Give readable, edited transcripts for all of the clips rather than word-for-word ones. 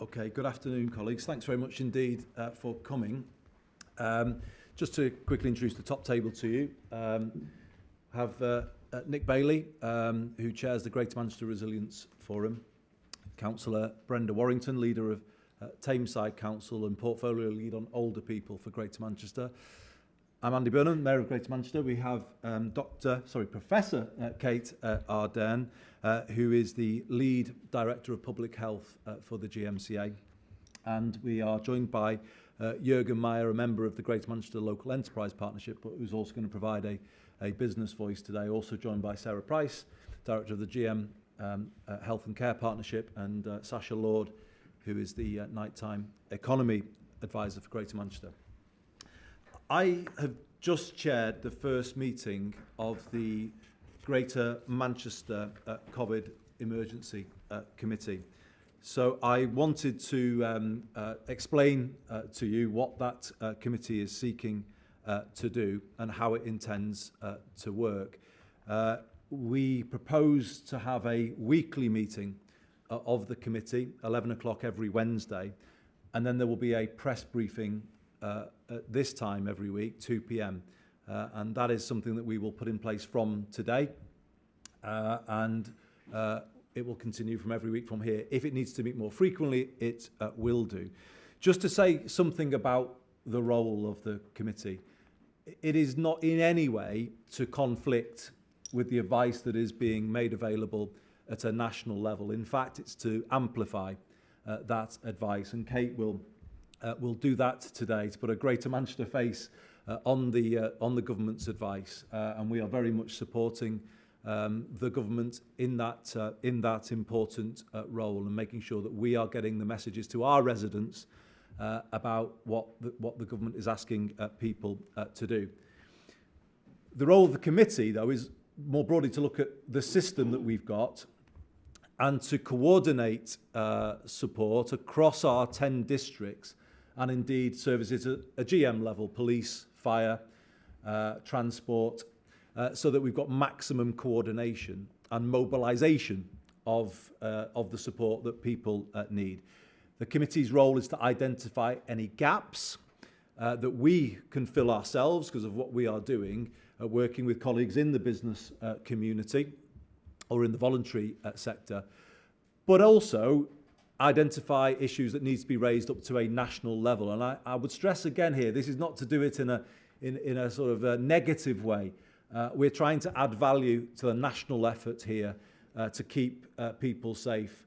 Okay, good afternoon, colleagues. Thanks very much indeed for coming. Just to quickly introduce the top table to you, have Nick Bailey, who chairs the Greater Manchester Resilience Forum, Councillor Brenda Warrington, leader of Tameside Council and portfolio lead on older people for Greater Manchester. I'm Andy Burnham, Mayor of Greater Manchester. We have Professor Kate Ardern, who is the lead Director of Public Health for the GMCA. And we are joined by Jürgen Meyer, a member of the Greater Manchester Local Enterprise Partnership, but who's also going to provide a business voice today. Also joined by Sarah Price, Director of the GM Health and Care Partnership, and Sasha Lord, who is the Nighttime Economy Advisor for Greater Manchester. I have just chaired the first meeting of the Greater Manchester COVID Emergency Committee. So I wanted to explain to you what that committee is seeking to do and how it intends to work. We propose to have a weekly meeting of the committee, 11 o'clock every Wednesday, and then there will be a press briefing at this time every week, 2 p.m. And that is something that we will put in place from today, and it will continue from every week from here. If it needs to meet more frequently, it will do. Just to say something about the role of the committee, it is not in any way to conflict with the advice that is being made available at a national level. In fact, it's to amplify that advice, and Kate will do that today to put a Greater Manchester face on the government's advice, and we are very much supporting the government in that important role and making sure that we are getting the messages to our residents about what the government is asking people to do. The role of the committee, though, is more broadly to look at the system that we've got and to coordinate support across our 10 districts and indeed services at a GM level, police, fire, transport, so that we've got maximum coordination and mobilisation of the support that people need. The committee's role is to identify any gaps that we can fill ourselves because of what we are doing, working with colleagues in the business community or in the voluntary sector, but also identify issues that need to be raised up to a national level. And I would stress again here, this is not to do it in a sort of a negative way. We're trying to add value to the national effort here to keep people safe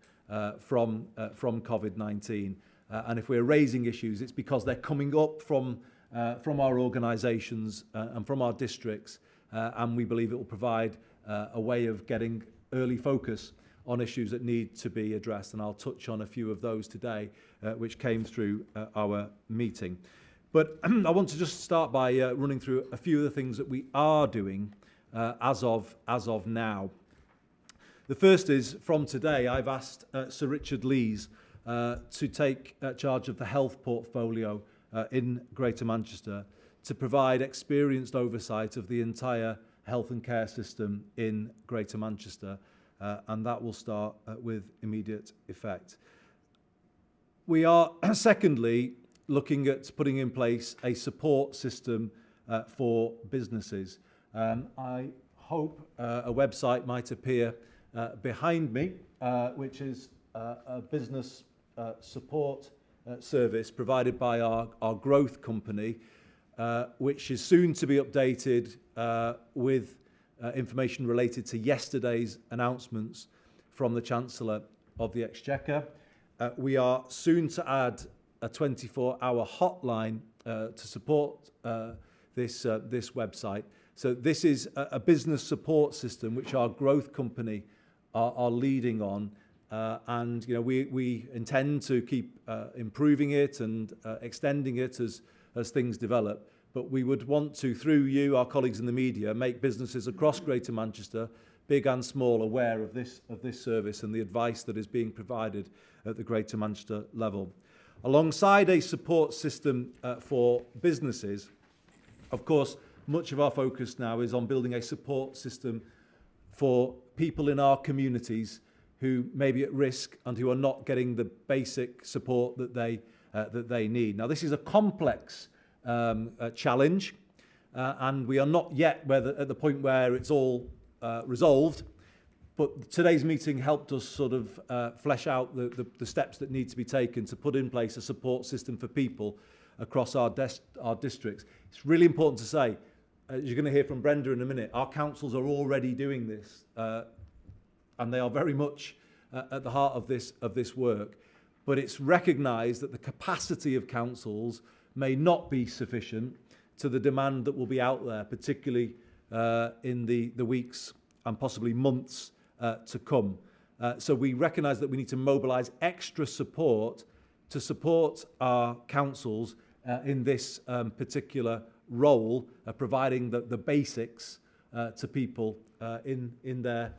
from COVID-19. And if we're raising issues, it's because they're coming up from our organisations and from our districts, and we believe it will provide a way of getting early focus on issues that need to be addressed, and I'll touch on a few of those today, which came through our meeting. But I want to just start by running through a few of the things that we are doing as of now. The first is, from today, I've asked Sir Richard Lees to take charge of the health portfolio in Greater Manchester to provide experienced oversight of the entire health and care system in Greater Manchester. And that will start with immediate effect. We are, secondly, looking at putting in place a support system for businesses. I hope a website might appear behind me, which is a business support service provided by our growth company, which is soon to be updated with information related to yesterday's announcements from the Chancellor of the Exchequer. We are soon to add a 24-hour hotline to support this website. So this is a business support system which our growth company are leading on, and we intend to keep improving it and extending it as things develop. But we would want to, through you, our colleagues in the media, make businesses across Greater Manchester, big and small, aware of this service and the advice that is being provided at the Greater Manchester level. Alongside a support system for businesses, of course, much of our focus now is on building a support system for people in our communities who may be at risk and who are not getting the basic support that they need. Now, this is a complex challenge, and we are not yet at the point where it's all resolved. But today's meeting helped us sort of flesh out the steps that need to be taken to put in place a support system for people across our districts. It's really important to say, as you're going to hear from Brenda in a minute, our councils are already doing this, and they are very much at the heart of this work. But it's recognised that the capacity of councils may not be sufficient to the demand that will be out there, particularly in the weeks and possibly months to come. So we recognise that we need to mobilise extra support to support our councils in this particular role, providing the basics to people in their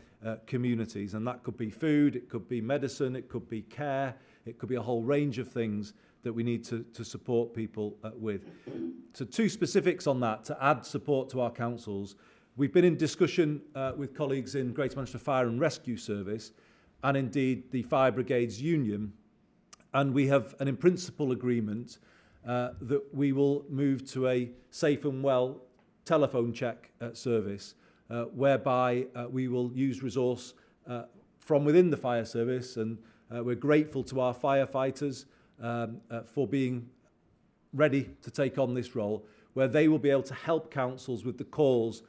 communities. And that could be food, it could be medicine, it could be care, it could be a whole range of things that we need to support people with. So 2 specifics on that to add support to our councils. We've been in discussion with colleagues in Greater Manchester Fire and Rescue Service and indeed the Fire Brigades Union, and we have an in principle agreement that we will move to a safe and well telephone check service whereby we will use resource from within the fire service, and we're grateful to our firefighters for being ready to take on this role, where they will be able to help councils with the calls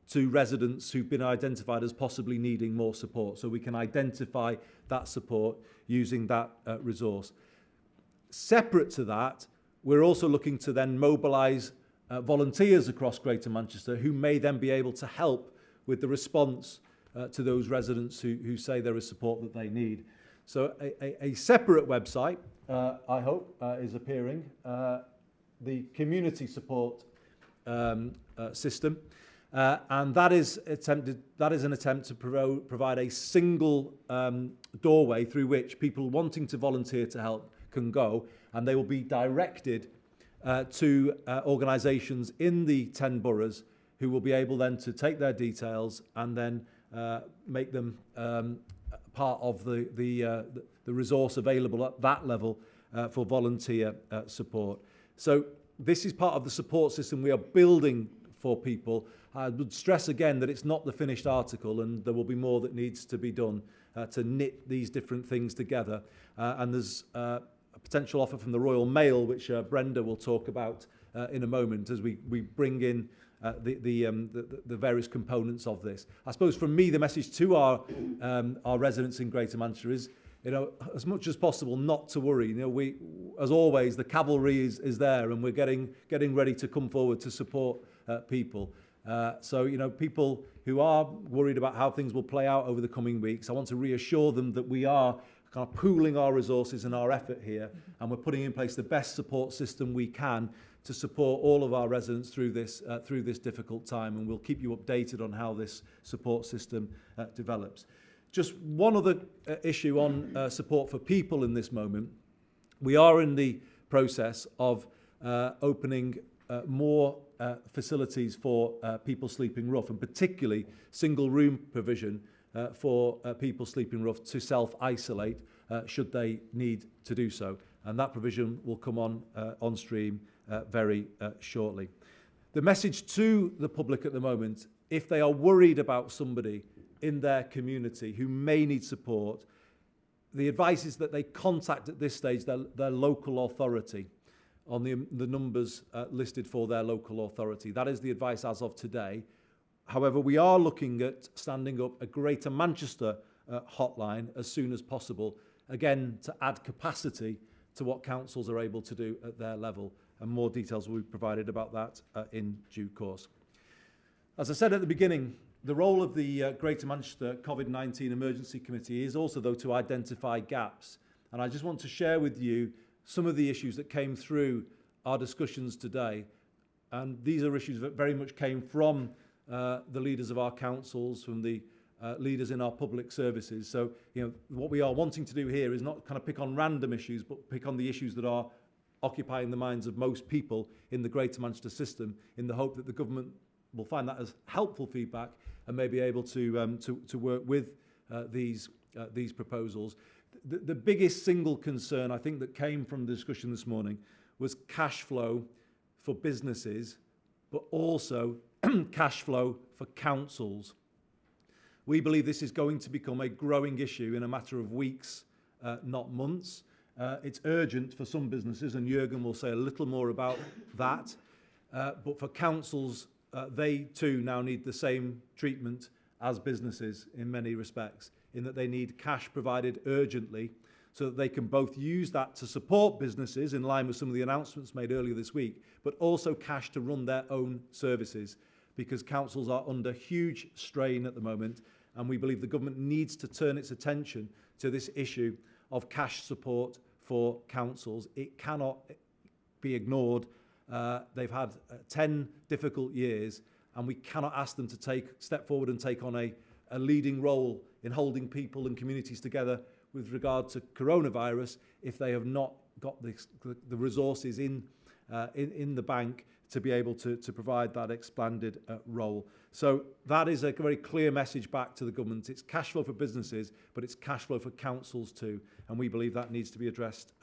to residents who've been identified as possibly needing more support. So we can identify that support using that resource. Separate to that, we're also looking to then mobilise volunteers across Greater Manchester who may then be able to help with the response to those residents who say there is support that they need. So a separate website, I hope, is appearing, the community support system. And that is an attempt to provide a single doorway through which people wanting to volunteer to help can go, and they will be directed to organisations in the 10 boroughs who will be able then to take their details and then make them part of the resource available at that level for volunteer support. So this is part of the support system we are building for people. I would stress again that it's not the finished article, and there will be more that needs to be done to knit these different things together. And there's a potential offer from the Royal Mail, which Brenda will talk about in a moment as we bring in the various components of this. I suppose from me, the message to our residents in Greater Manchester is, as much as possible, not to worry. We, as always, the cavalry is there, and we're getting ready to come forward to support people. So, people who are worried about how things will play out over the coming weeks, I want to reassure them that we are kind of pooling our resources and our effort here, and we're putting in place the best support system we can to support all of our residents through this difficult time, and we'll keep you updated on how this support system develops. Just one other issue on support for people in this moment. We are in the process of opening more facilities for people sleeping rough, and particularly single room provision for people sleeping rough to self-isolate should they need to do so. And that provision will come on stream very shortly. The message to the public at the moment, if they are worried about somebody in their community who may need support, the advice is that they contact at this stage their local authority on the numbers listed for their local authority. That is the advice as of today. However, we are looking at standing up a Greater Manchester hotline as soon as possible, again, to add capacity to what councils are able to do at their level. And more details will be provided about that in due course. As I said at the beginning, the role of the Greater Manchester COVID-19 Emergency Committee is also, though, to identify gaps. And I just want to share with you some of the issues that came through our discussions today. And these are issues that very much came from the leaders of our councils, from the leaders in our public services. So, what we are wanting to do here is not kind of pick on random issues, but pick on the issues that are occupying the minds of most people in the Greater Manchester system, in the hope that the government will find that as helpful feedback and may be able to work with these these proposals. The biggest single concern I think that came from the discussion this morning was cash flow for businesses, but also cash flow for councils. We believe this is going to become a growing issue in a matter of weeks, not months. It's urgent for some businesses, and Jürgen will say a little more about that. But for councils, they too now need the same treatment as businesses in many respects, in that they need cash provided urgently so that they can both use that to support businesses in line with some of the announcements made earlier this week, but also cash to run their own services, because councils are under huge strain at the moment, and we believe the government needs to turn its attention to this issue of cash support for councils. It cannot be ignored. They've had 10 difficult years, and we cannot ask them to step forward and take on a leading role in holding people and communities together with regard to coronavirus if they have not got the resources in the bank to be able to provide that expanded role. So that is a very clear message back to the government. It's cash flow for businesses, but it's cash flow for councils too, and we believe that needs to be addressed.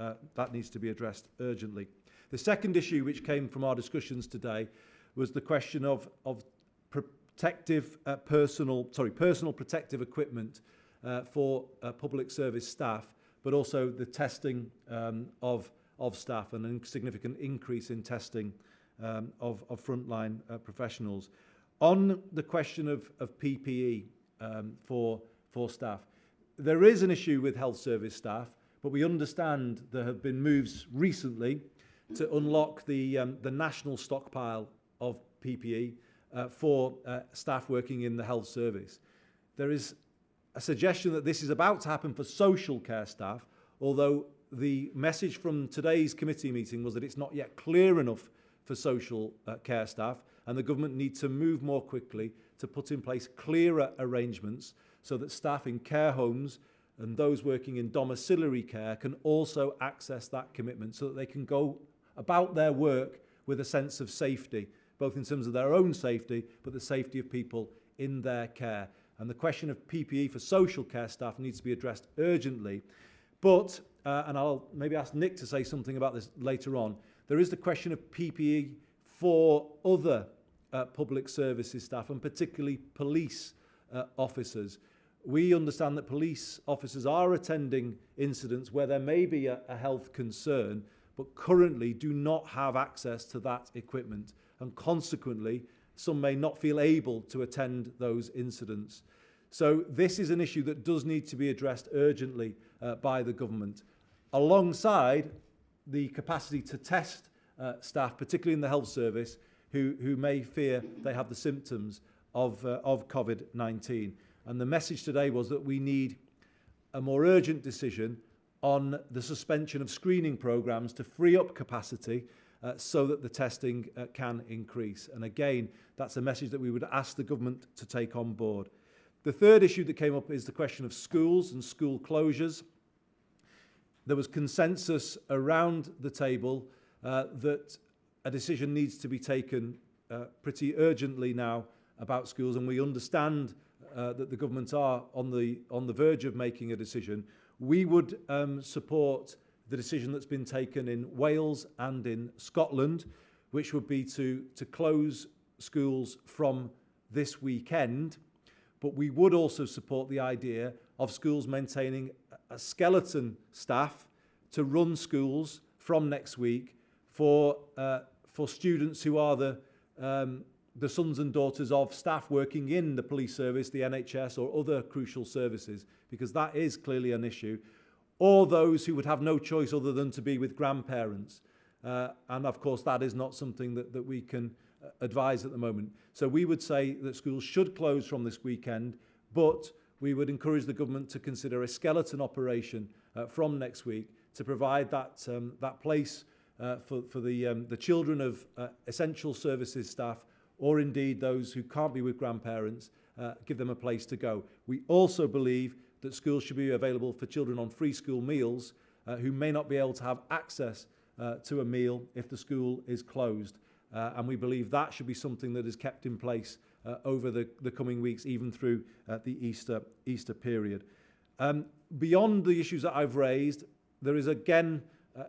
Urgently. The second issue which came from our discussions today was the question of personal protective equipment for public service staff, but also the testing of staff and a significant increase in testing of frontline professionals. On the question of PPE for staff, there is an issue with health service staff, but we understand there have been moves recently to unlock the national stockpile of PPE for staff working in the health service. There is a suggestion that this is about to happen for social care staff, although the message from today's committee meeting was that it's not yet clear enough for social care staff, and the government needs to move more quickly to put in place clearer arrangements so that staff in care homes and those working in domiciliary care can also access that commitment so that they can go about their work with a sense of safety, both in terms of their own safety, but the safety of people in their care. And the question of PPE for social care staff needs to be addressed urgently. But, and I'll maybe ask Nick to say something about this later on, there is the question of PPE for other public services staff, and particularly police officers. We understand that police officers are attending incidents where there may be a health concern, but currently do not have access to that equipment, and consequently some may not feel able to attend those incidents. So this is an issue that does need to be addressed urgently by the government, alongside the capacity to test staff, particularly in the health service, who may fear they have the symptoms of COVID-19. And the message today was that we need a more urgent decision on the suspension of screening programs to free up capacity so that the testing can increase. And again, that's a message that we would ask the government to take on board. The third issue that came up is the question of schools and school closures. There was consensus around the table that a decision needs to be taken pretty urgently now about schools, and we understand that the government are on the verge of making a decision. We would support the decision that's been taken in Wales and in Scotland, which would be to close schools from this weekend. But we would also support the idea of schools maintaining a skeleton staff to run schools from next week for students who are the sons and daughters of staff working in the police service, the NHS, or other crucial services, because that is clearly an issue, or those who would have no choice other than to be with grandparents. And of course, that is not something that we can advise at the moment. So we would say that schools should close from this weekend, but we would encourage the government to consider a skeleton operation from next week to provide that place for the children of essential services staff, or indeed those who can't be with grandparents, give them a place to go. We also believe that schools should be available for children on free school meals who may not be able to have access to a meal if the school is closed. And we believe that should be something that is kept in place over the coming weeks, even through the Easter period. Beyond the issues that I've raised, there is again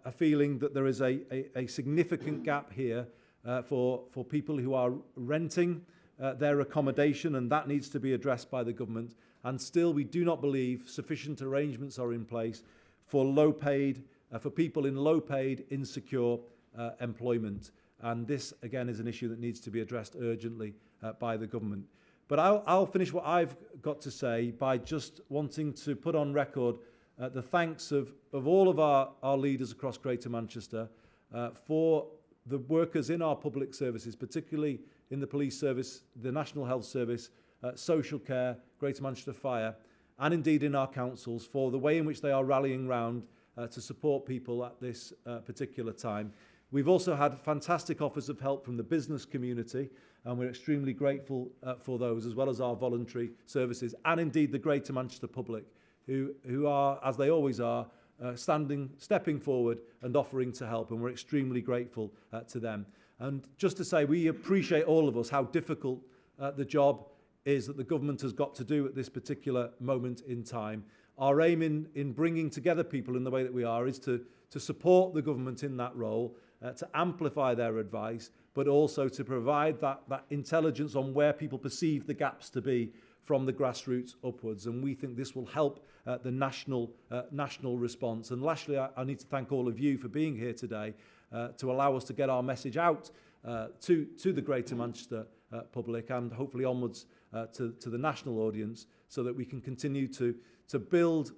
a feeling that there is a significant gap here for people who are renting their accommodation, and that needs to be addressed by the government. And still, we do not believe sufficient arrangements are in place for for people in low-paid, insecure employment. And this, again, is an issue that needs to be addressed urgently by the government. But I'll finish what I've got to say by just wanting to put on record the thanks of all of our leaders across Greater Manchester for the workers in our public services, particularly in the police service, the National Health Service, social care, Greater Manchester Fire, and indeed in our councils, for the way in which they are rallying round to support people at this particular time. We've also had fantastic offers of help from the business community, and we're extremely grateful for those, as well as our voluntary services, and indeed the Greater Manchester public, who are, as they always are, stepping forward and offering to help, and we're extremely grateful to them. And just to say, we appreciate, all of us, how difficult the job is that the government has got to do at this particular moment in time. Our aim in bringing together people in the way that we are is to support the government in that role, to amplify their advice, but also to provide that intelligence on where people perceive the gaps to be from the grassroots upwards. And we think this will help the national response. And lastly, I need to thank all of you for being here today to allow us to get our message out to the Greater Manchester public, and hopefully onwards to the national audience, so that we can continue to build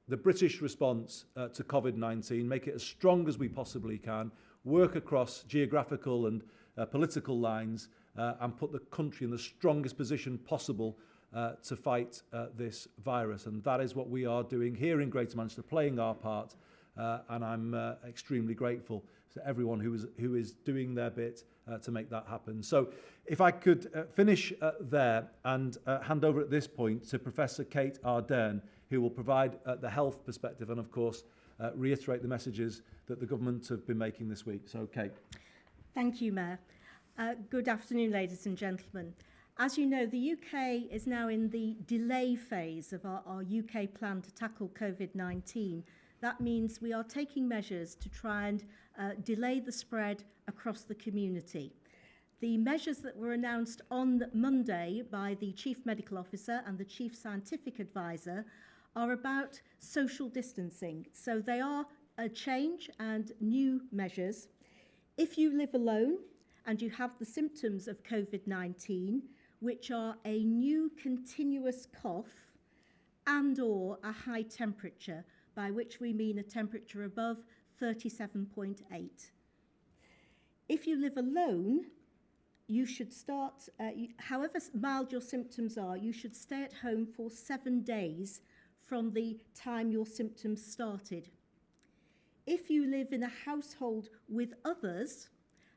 the British response to COVID-19, make it as strong as we possibly can, work across geographical and political lines, and put the country in the strongest position possible to fight this virus. And that is what we are doing here in Greater Manchester, playing our part, and I'm extremely grateful to everyone who is doing their bit to make that happen. So if I could finish there and hand over at this point to Professor Kate Ardern, who will provide the health perspective and, of course, reiterate the messages that the government have been making this week. So, Kate. Thank you, Mayor. Good afternoon, ladies and gentlemen. As you know, the UK is now in the delay phase of our UK plan to tackle COVID-19. That means we are taking measures to try and delay the spread across the community. The measures that were announced on Monday by the Chief Medical Officer and the Chief Scientific Advisor are about social distancing. So they are a change and new measures. If you live alone and you have the symptoms of COVID-19, which are a new continuous cough and or a high temperature, by which we mean a temperature above 37.8. If you live alone, you should start, however mild your symptoms are, you should stay at home for 7 days from the time your symptoms started. If you live in a household with others,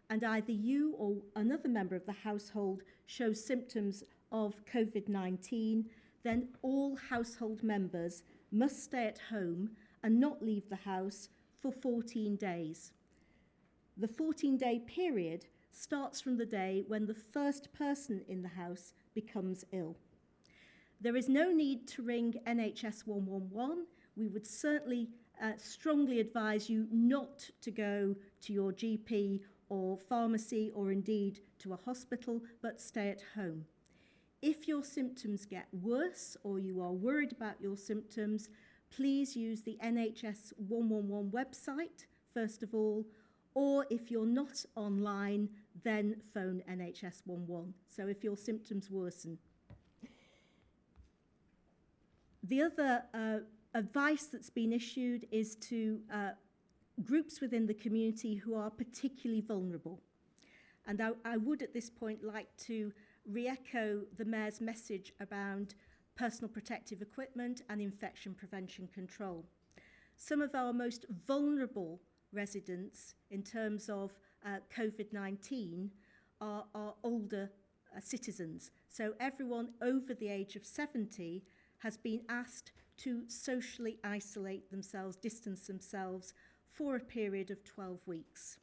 and either you or another member of the household shows symptoms of COVID-19, then all household members must stay at home and not leave the house for 14 days. The 14-day period starts from the day when the first person in the house becomes ill. There is no need to ring NHS 111. We would certainly strongly advise you not to go to your GP or pharmacy or indeed to a hospital, but stay at home. If your symptoms get worse or you are worried about your symptoms, please use the NHS 111 website, first of all, or if you're not online, then phone NHS 111. So if your symptoms worsen. The other advice that's been issued is to groups within the community who are particularly vulnerable. And I would at this point like to re-echo the Mayor's message around personal protective equipment and infection prevention control. Some of our most vulnerable residents in terms of COVID-19 are older citizens. So everyone over the age of 70 has been asked to socially isolate themselves, distance themselves for a period of 12 weeks.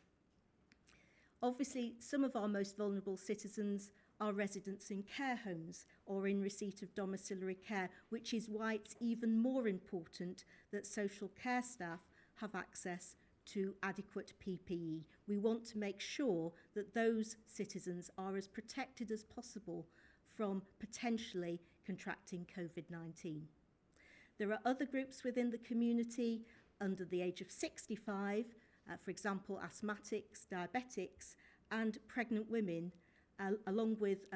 Obviously, some of our most vulnerable citizens are residents in care homes or in receipt of domiciliary care, which is why it's even more important that social care staff have access to adequate PPE. We want to make sure that those citizens are as protected as possible from potentially contracting COVID-19. There are other groups within the community under the age of 65, for example, asthmatics, diabetics, and pregnant women, along with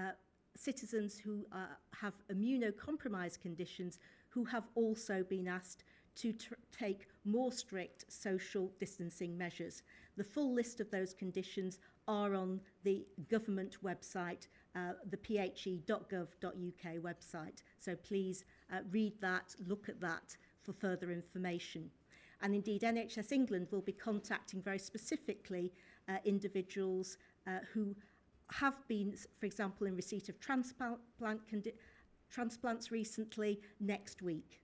citizens who have immunocompromised conditions who have also been asked to take more strict social distancing measures. The full list of those conditions are on the government website, the phe.gov.uk website. So please read that, look at that for further information. And indeed, NHS England will be contacting very specifically individuals who have been, for example, in receipt of transplants recently next week.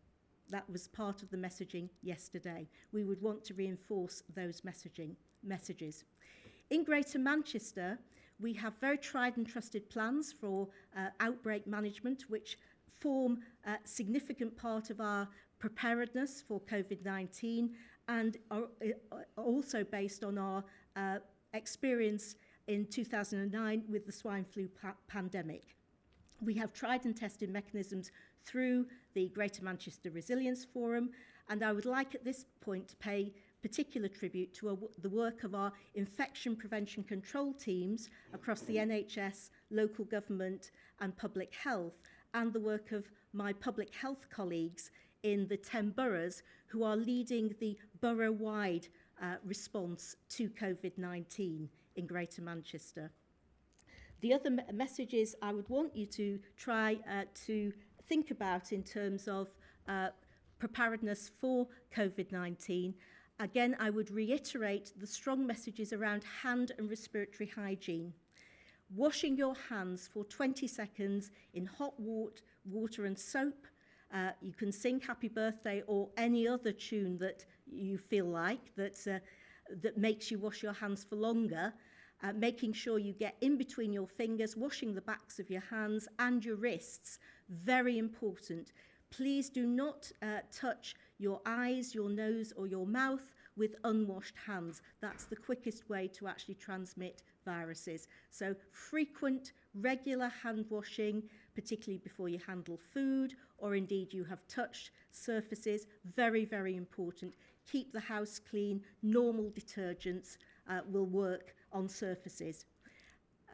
That was part of the messaging yesterday. We would want to reinforce those messages. In Greater Manchester, we have very tried and trusted plans for outbreak management, which form a significant part of our preparedness for COVID-19 and are also based on our experience in 2009 with the swine flu pandemic. We have tried and tested mechanisms through the Greater Manchester Resilience Forum, and I would like at this point to pay particular tribute to the work of our infection prevention control teams across the NHS, local government and public health, and the work of my public health colleagues in the 10 boroughs who are leading the borough-wide response to COVID-19 in Greater Manchester. The other messages I would want you to try to think about in terms of preparedness for COVID-19. Again, I would reiterate the strong messages around hand and respiratory hygiene. Washing your hands for 20 seconds in hot water and soap. You can sing Happy Birthday or any other tune that you feel like that makes you wash your hands for longer. Making sure you get in between your fingers, washing the backs of your hands and your wrists, very important. Please do not touch your eyes, your nose or your mouth with unwashed hands. That's the quickest way to actually transmit viruses. So frequent, regular hand washing, particularly before you handle food or indeed you have touched surfaces, very, very important. Keep the house clean. Normal detergents will work on surfaces.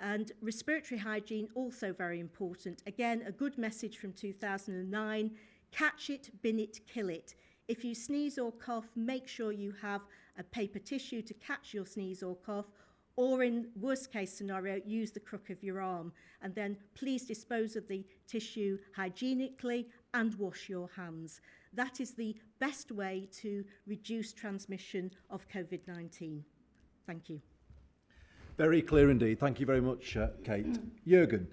And respiratory hygiene, also very important. Again, a good message from 2009, catch it, bin it, kill it. If you sneeze or cough, make sure you have a paper tissue to catch your sneeze or cough, or in worst case scenario, use the crook of your arm. And then please dispose of the tissue hygienically and wash your hands. That is the best way to reduce transmission of COVID-19. Thank you. Very clear indeed. Thank you very much, Kate. Jürgen,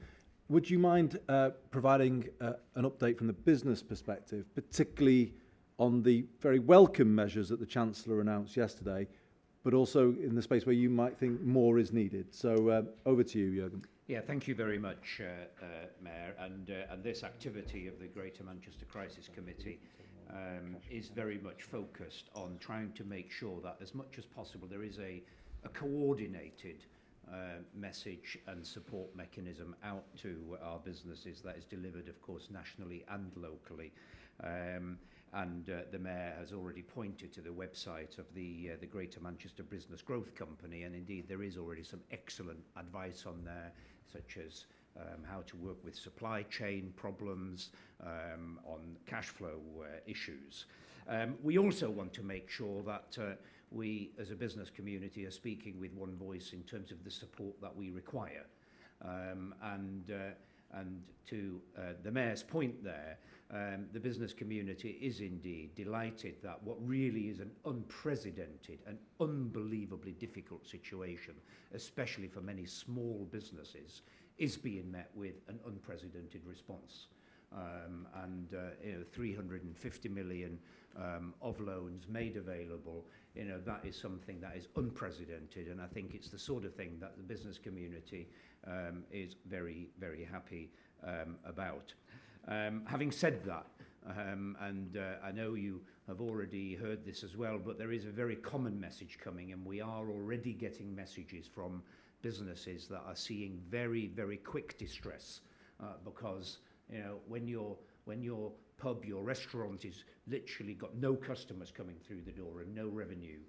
would you mind providing an update from the business perspective, particularly on the very welcome measures that the Chancellor announced yesterday, but also in the space where you might think more is needed? So over to you, Jürgen. Yeah, thank you very much, Mayor. And this activity of the Greater Manchester Crisis Committee is very much focused on trying to make sure that as much as possible there is a coordinated message and support mechanism out to our businesses that is delivered, of course, nationally and locally. The Mayor has already pointed to the website of the Greater Manchester Business Growth Company, and indeed there is already some excellent advice on there, such as how to work with supply chain problems, on cash flow issues. We also want to make sure that we as a business community are speaking with one voice in terms of the support that we require. And to the Mayor's point there, the business community is indeed delighted that what really is an unprecedented and unbelievably difficult situation, especially for many small businesses, is being met with an unprecedented response. and 350 million of loans made available. That is something that is unprecedented, and I think it's the sort of thing that the business community is very, very happy about. Having said that, and I know you have already heard this as well, but there is a very common message coming, and we are already getting messages from businesses that are seeing very, very quick distress because when your pub, your restaurant is literally got no customers coming through the door and no revenue,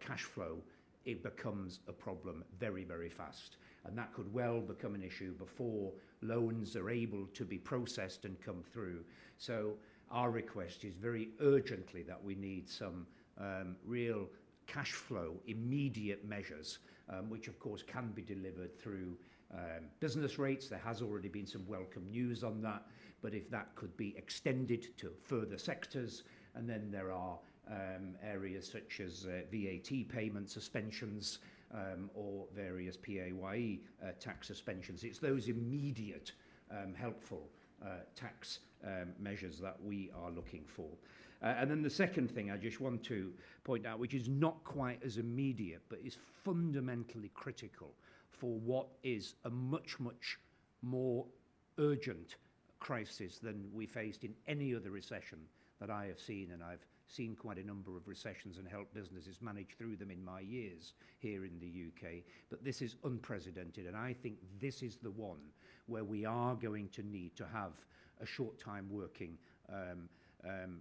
cash flow, it becomes a problem very, very fast. And that could well become an issue before loans are able to be processed and come through. So our request is very urgently that we need some real cash flow, immediate measures, which of course can be delivered through business rates. There has already been some welcome news on that, but if that could be extended to further sectors, and then there are areas such as VAT payment suspensions or various PAYE tax suspensions. It's those immediate helpful tax measures that we are looking for. And then the second thing I just want to point out, which is not quite as immediate, but is fundamentally critical for what is a much, much more urgent crisis than we faced in any other recession that I have seen, and I've seen quite a number of recessions and helped businesses manage through them in my years here in the UK. But this is unprecedented, and I think this is the one where we are going to need to have a short-time working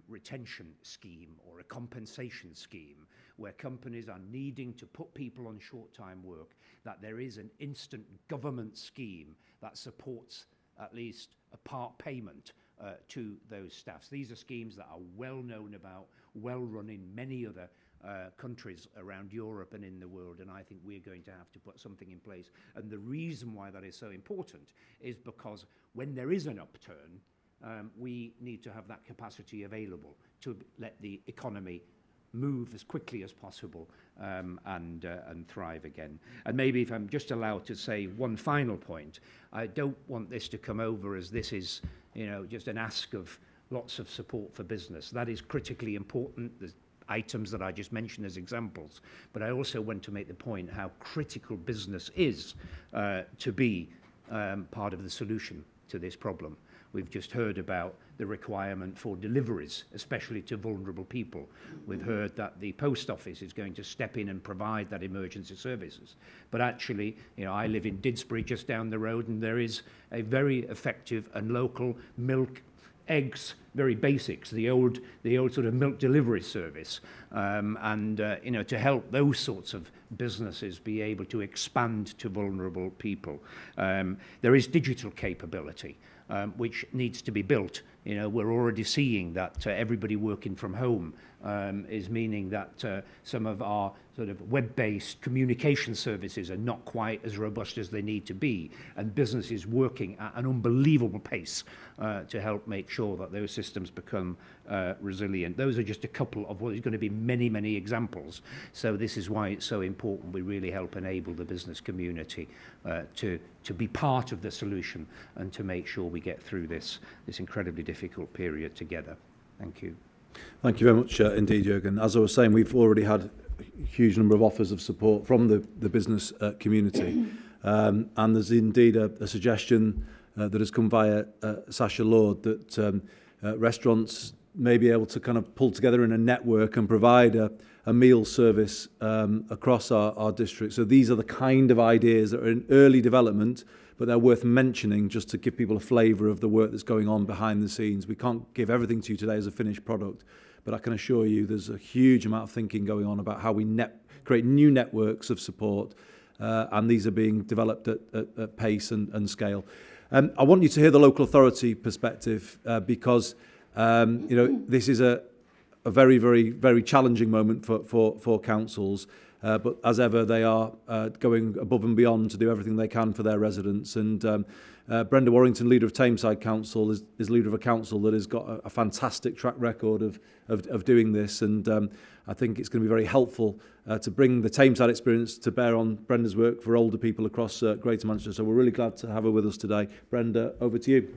retention scheme or a compensation scheme where companies are needing to put people on short-time work, that there is an instant government scheme that supports at least a part payment to those staffs. These are schemes that are well known about, well run in many other countries around Europe and in the world, and I think we're going to have to put something in place. And the reason why that is so important is because when there is an upturn, we need to have that capacity available to let the economy move as quickly as possible and thrive again. And maybe if I'm just allowed to say one final point, I don't want this to come over as this is, just an ask of lots of support for business. That is critically important. There's items that I just mentioned as examples, but I also want to make the point how critical business is to be part of the solution to this problem. We've just heard about the requirement for deliveries, especially to vulnerable people. We've heard that the post office is going to step in and provide that emergency services. But actually, I live in Didsbury just down the road, and there is a very effective and local milk, eggs, very basics, the old sort of milk delivery service, to help those sorts of businesses be able to expand to vulnerable people. There is digital capability, which needs to be built. We're already seeing that everybody working from home is meaning that some of our sort of web-based communication services are not quite as robust as they need to be, and businesses working at an unbelievable pace to help make sure that those systems become resilient. Those are just a couple of what is going to be many, many examples. So this is why it's so important we really help enable the business community to be part of the solution and to make sure we get through this incredibly difficult period together. Thank you. Thank you very much indeed, Jürgen. As I was saying, we've already had a huge number of offers of support from the business community. And there's indeed a suggestion that has come via Sasha Lord that restaurants may be able to kind of pull together in a network and provide a meal service across our district. So these are the kind of ideas that are in early development, but they're worth mentioning just to give people a flavour of the work that's going on behind the scenes. We can't give everything to you today as a finished product, but I can assure you there's a huge amount of thinking going on about how we create new networks of support, and these are being developed at pace and scale. I want you to hear the local authority perspective because this is a very, very, very challenging moment for councils. But as ever, they are going above and beyond to do everything they can for their residents. And Brenda Warrington, leader of Tameside Council, is leader of a council that has got a fantastic track record of doing this. And I think it's going to be very helpful to bring the Tameside experience to bear on Brenda's work for older people across Greater Manchester. So we're really glad to have her with us today. Brenda, over to you.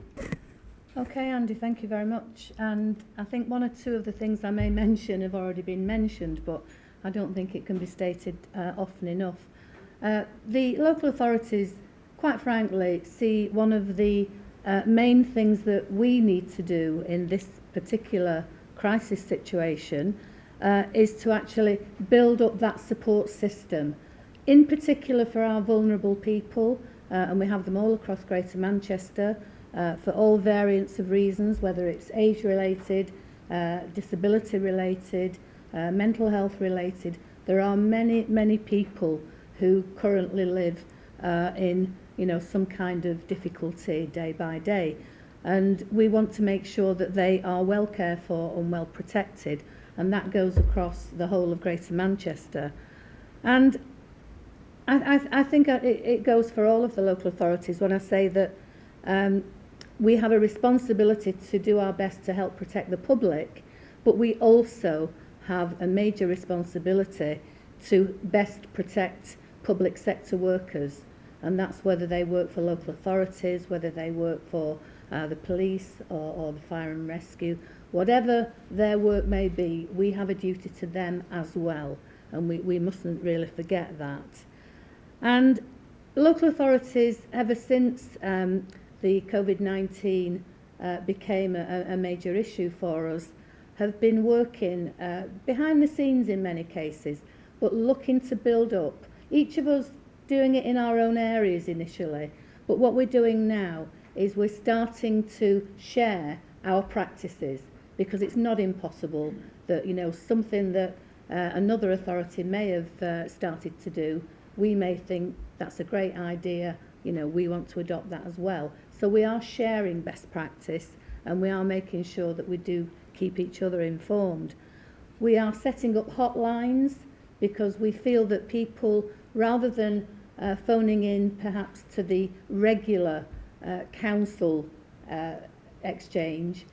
Okay, Andy, thank you very much. And I think one or two of the things I may mention have already been mentioned, but I don't think it can be stated often enough. The local authorities, quite frankly, see one of the main things that we need to do in this particular crisis situation is to actually build up that support system, in particular for our vulnerable people, and we have them all across Greater Manchester, for all variants of reasons, whether it's age-related, disability-related, mental health-related. There are many, many people who currently live in, some kind of difficulty day by day. And we want to make sure that they are well cared for and well protected, and that goes across the whole of Greater Manchester. And I think it goes for all of the local authorities when I say that we have a responsibility to do our best to help protect the public, but we also have a major responsibility to best protect public sector workers, and that's whether they work for local authorities, whether they work for the police or the fire and rescue. Whatever their work may be, we have a duty to them as well, and we mustn't really forget that. And local authorities, ever since the COVID-19 became a major issue for us, have been working behind the scenes in many cases, but looking to build up, each of us doing it in our own areas initially, but what we're doing now is we're starting to share our practices, because it's not impossible that, something that another authority may have started to do, we may think that's a great idea, we want to adopt that as well. So we are sharing best practice, and we are making sure that we do keep each other informed. We are setting up hotlines because we feel that people, rather than phoning in perhaps to the regular council exchange,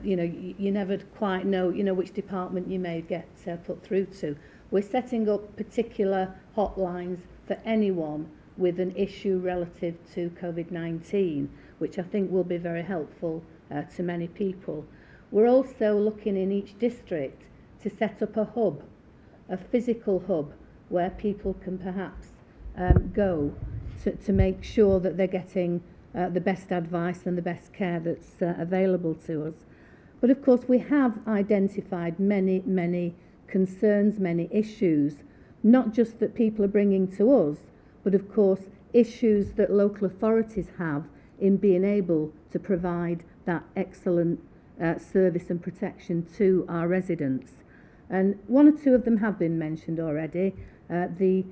you never quite know, which department you may get put through to. We're setting up particular hotlines for anyone with an issue relative to COVID-19, which I think will be very helpful to many people. We're also looking in each district to set up a hub, a physical hub, where people can perhaps go to make sure that they're getting the best advice and the best care that's available to us. But of course we have identified many, many concerns, many issues, not just that people are bringing to us, but of course issues that local authorities have in being able to provide that excellent service and protection to our residents. And one or two of them have been mentioned already. The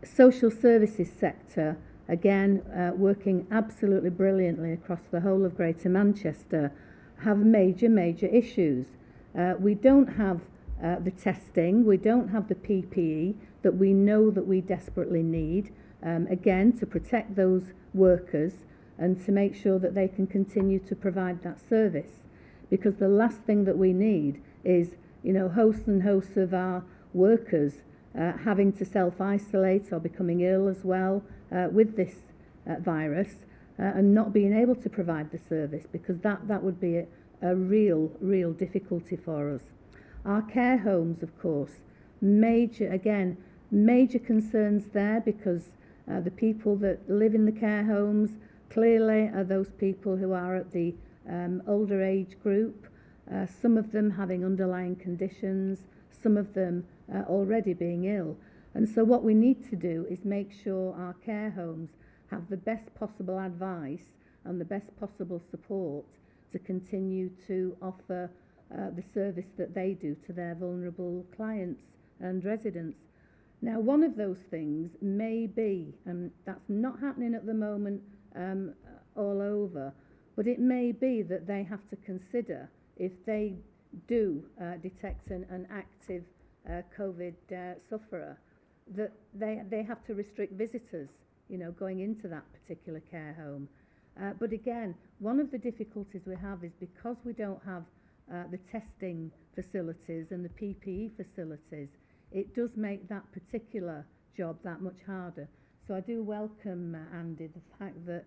social services sector, again, working absolutely brilliantly across the whole of Greater Manchester, have major, major issues. We don't have the testing, we don't have the PPE that we know that we desperately need, again, to protect those workers and to make sure that they can continue to provide that service. Because the last thing that we need is, hosts and hosts of our workers having to self-isolate or becoming ill as well with this virus and not being able to provide the service, because that would be a real difficulty for us. Our care homes, of course, major concerns there, because the people that live in the care homes clearly are those people who are at the older age group, some of them having underlying conditions, some of them already being ill. And so what we need to do is make sure our care homes have the best possible advice and the best possible support to continue to offer the service that they do to their vulnerable clients and residents. Now, one of those things may be, and that's not happening at the moment all over, but it may be that they have to consider, if they do detect an active COVID sufferer, that they have to restrict visitors, going into that particular care home. But again, one of the difficulties we have is because we don't have the testing facilities and the PPE facilities, it does make that particular job that much harder. So I do welcome, Andy, the fact that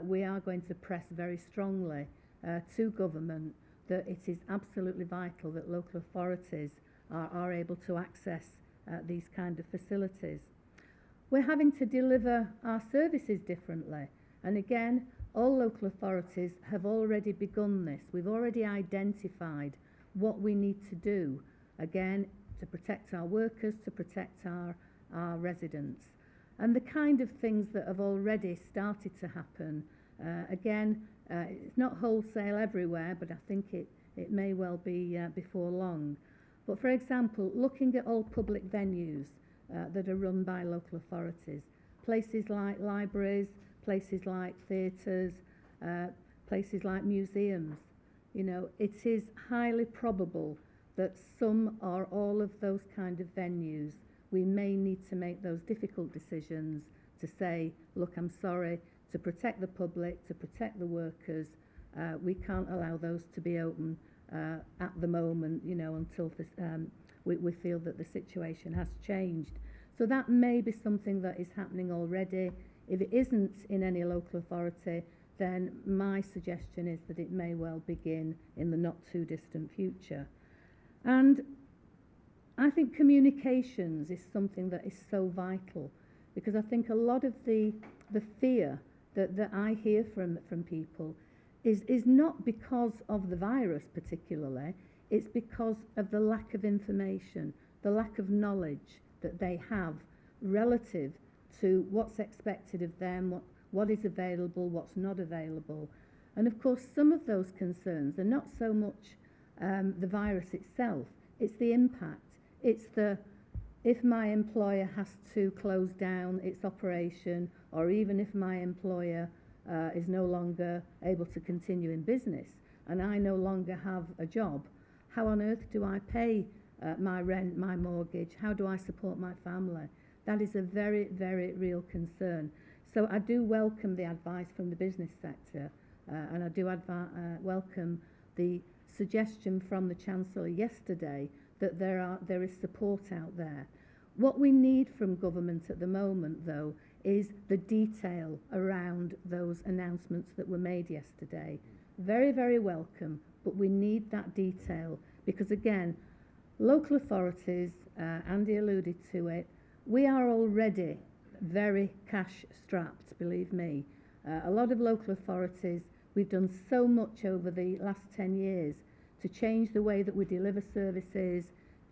we are going to press very strongly to government that it is absolutely vital that local authorities are able to access these kind of facilities. We're having to deliver our services differently, and again, all local authorities have already begun this. We've already identified what we need to do, again, to protect our workers, to protect our residents. And the kind of things that have already started to happen, it's not wholesale everywhere, but I think it may well be before long. But for example, looking at all public venues that are run by local authorities, places like libraries, places like theatres, places like museums, you know, it is highly probable that some or all of those kind of venues, we may need to make those difficult decisions to say, look, I'm sorry, to protect the public, to protect the workers, we can't allow those to be open at the moment, you know, until we feel that the situation has changed. So that may be something that is happening already. If it isn't in any local authority, then my suggestion is that it may well begin in the not too distant future. And I think communications is something that is so vital, because I think a lot of the fear that I hear from people is not because of the virus particularly, it's because of the lack of information, the lack of knowledge that they have relative to what's expected of them, what is available, what's not available. And of course, some of those concerns are not so much the virus itself, it's the impact. It's if my employer has to close down its operation, or even if my employer is no longer able to continue in business and I no longer have a job, how on earth do I pay my rent, my mortgage? How do I support my family? That is a very, very real concern. So I do welcome the advice from the business sector, and I do welcome the suggestion from the Chancellor yesterday that there is support out there. What we need from government at the moment, though, is the detail around those announcements that were made yesterday. Very, very welcome, but we need that detail because, again, local authorities, Andy alluded to it, we are already very cash strapped, believe me. A lot of local authorities, we've done so much over the last 10 years to change the way that we deliver services,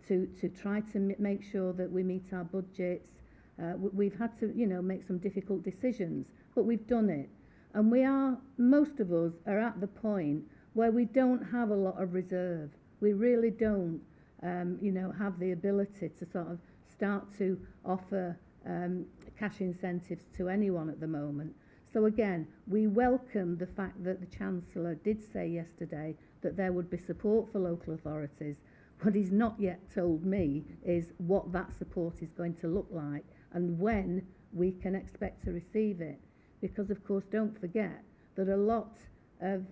to try to make sure that we meet our budgets. We've had to, you know, make some difficult decisions, but we've done it. And most of us are at the point where we don't have a lot of reserve. We really don't, have the ability to sort of start to offer cash incentives to anyone at the moment. So again, we welcome the fact that the Chancellor did say yesterday that there would be support for local authorities. What he's not yet told me is what that support is going to look like and when we can expect to receive it. Because, of course, don't forget that a lot of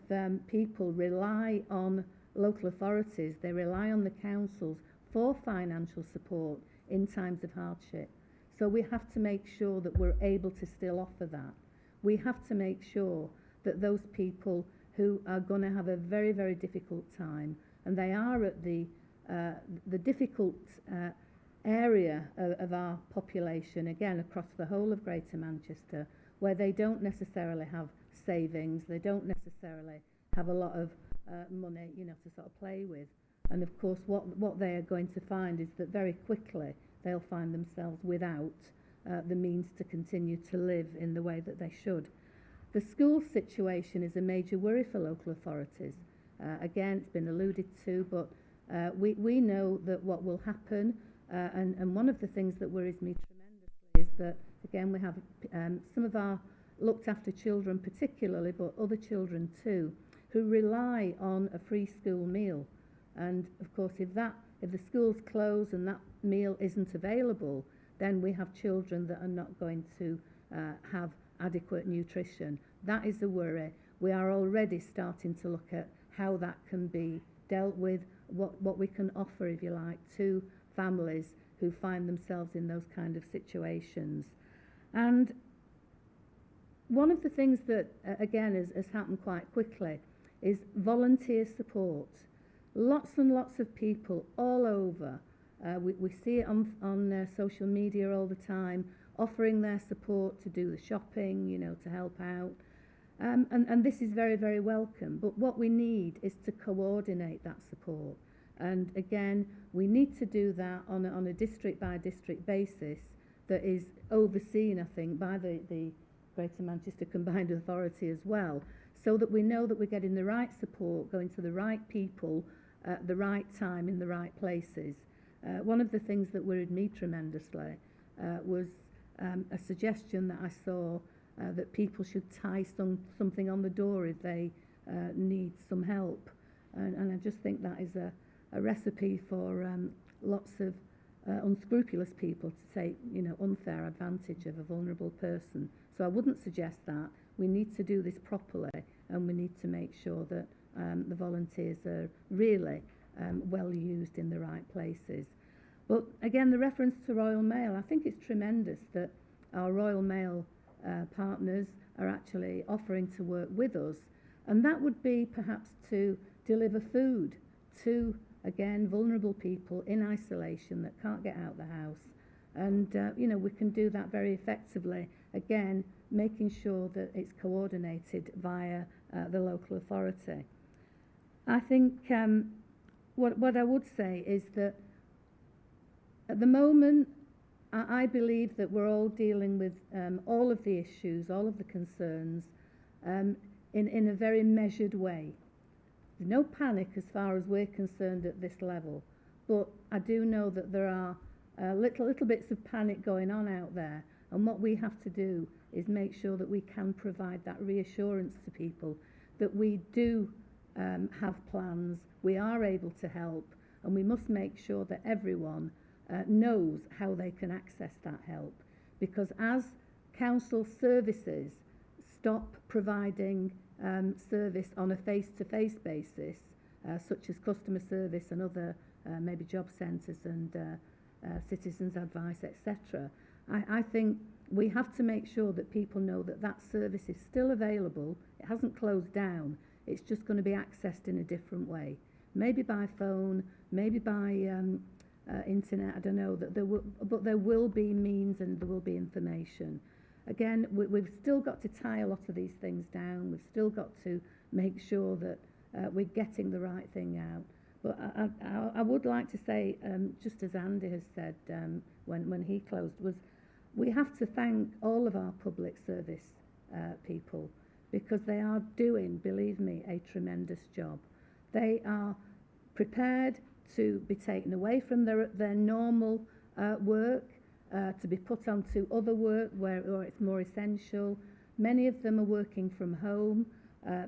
people rely on local authorities, they rely on the councils for financial support in times of hardship. So we have to make sure that we're able to still offer that. We have to make sure that those people who are going to have a very, very difficult time, and they are at the difficult area of our population, again, across the whole of Greater Manchester, where they don't necessarily have savings, they don't necessarily have a lot of money, to sort of play with. And of course, what they are going to find is that very quickly they'll find themselves without the means to continue to live in the way that they should. The school situation is a major worry for local authorities. Again, it's been alluded to, but we know that what will happen, and one of the things that worries me tremendously is that, again, we have some of our looked after children particularly, but other children too, who rely on a free school meal. And of course, if the schools close and that meal isn't available, then we have children that are not going to have adequate nutrition. That is a worry. We are already starting to look at how that can be dealt with, what we can offer, if you like, to families who find themselves in those kind of situations. And one of the things that, again, has happened quite quickly is volunteer support. Lots and lots of people all over. We see it on social media all the time, offering their support to do the shopping, you know, to help out. And this is very, very welcome. But what we need is to coordinate that support. And again, we need to do that on a district by district basis that is overseen, I think, by the Greater Manchester Combined Authority as well, so that we know that we're getting the right support, going to the right people at the right time in the right places. One of the things that worried me tremendously was a suggestion that I saw that people should tie something on the door if they need some help. And I just think that is a recipe for lots of unscrupulous people to take, you know, unfair advantage of a vulnerable person. So I wouldn't suggest that. We need to do this properly, and we need to make sure that the volunteers are really well used in the right places. But again, the reference to Royal Mail, I think it's tremendous that our Royal Mail partners are actually offering to work with us, and that would be perhaps to deliver food to, again, vulnerable people in isolation that can't get out the house. And you know, we can do that very effectively, again, making sure that it's coordinated via the local authority. I think what I would say is that at the moment, I believe that we're all dealing with all of the issues, all of the concerns in a very measured way. There's no panic as far as we're concerned at this level, but I do know that there are little bits of panic going on out there, and what we have to do is make sure that we can provide that reassurance to people that we do have plans, we are able to help, and we must make sure that everyone knows how they can access that help. Because as council services stop providing service on a face-to-face basis, such as customer service and other maybe job centres and citizens advice, etc., I think we have to make sure that people know that that service is still available. It hasn't closed down. It's just going to be accessed in a different way, maybe by phone, maybe by internet, I don't know, but there will be means and there will be information. Again, we've still got to tie a lot of these things down. We've still got to make sure that we're getting the right thing out. But I would like to say, just as Andy has said when he closed, was we have to thank all of our public service people, because they are doing, believe me, a tremendous job. They are prepared to be taken away from their normal work, to be put onto other work where it's more essential. Many of them are working from home.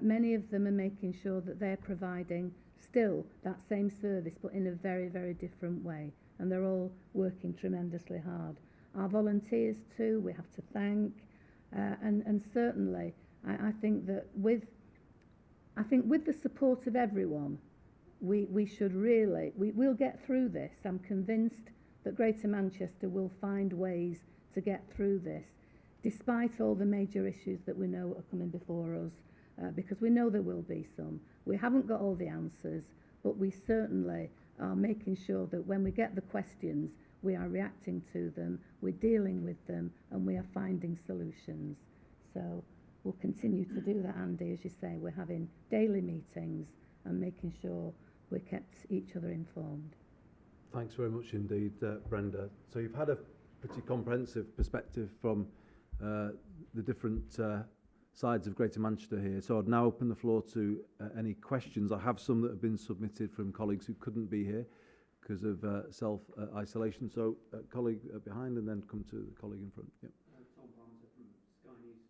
Many of them are making sure that they're providing still that same service, but in a very, very different way. And they're all working tremendously hard. Our volunteers too, we have to thank. And certainly, I think that with the support of everyone, we should really, we'll get through this. I'm convinced that Greater Manchester will find ways to get through this, despite all the major issues that we know are coming before us, because we know there will be some. We haven't got all the answers, but we certainly are making sure that when we get the questions, we are reacting to them, we're dealing with them, and we are finding solutions. So we'll continue to do that, Andy, as you say. We're having daily meetings and making sure we're kept each other informed. Thanks very much indeed, Brenda. So you've had a pretty comprehensive perspective from the different sides of Greater Manchester here. So I'd now open the floor to any questions. I have some that have been submitted from colleagues who couldn't be here because of self-isolation. So colleague behind, and then come to the colleague in front. Yep. Tom Palmer from Sky News.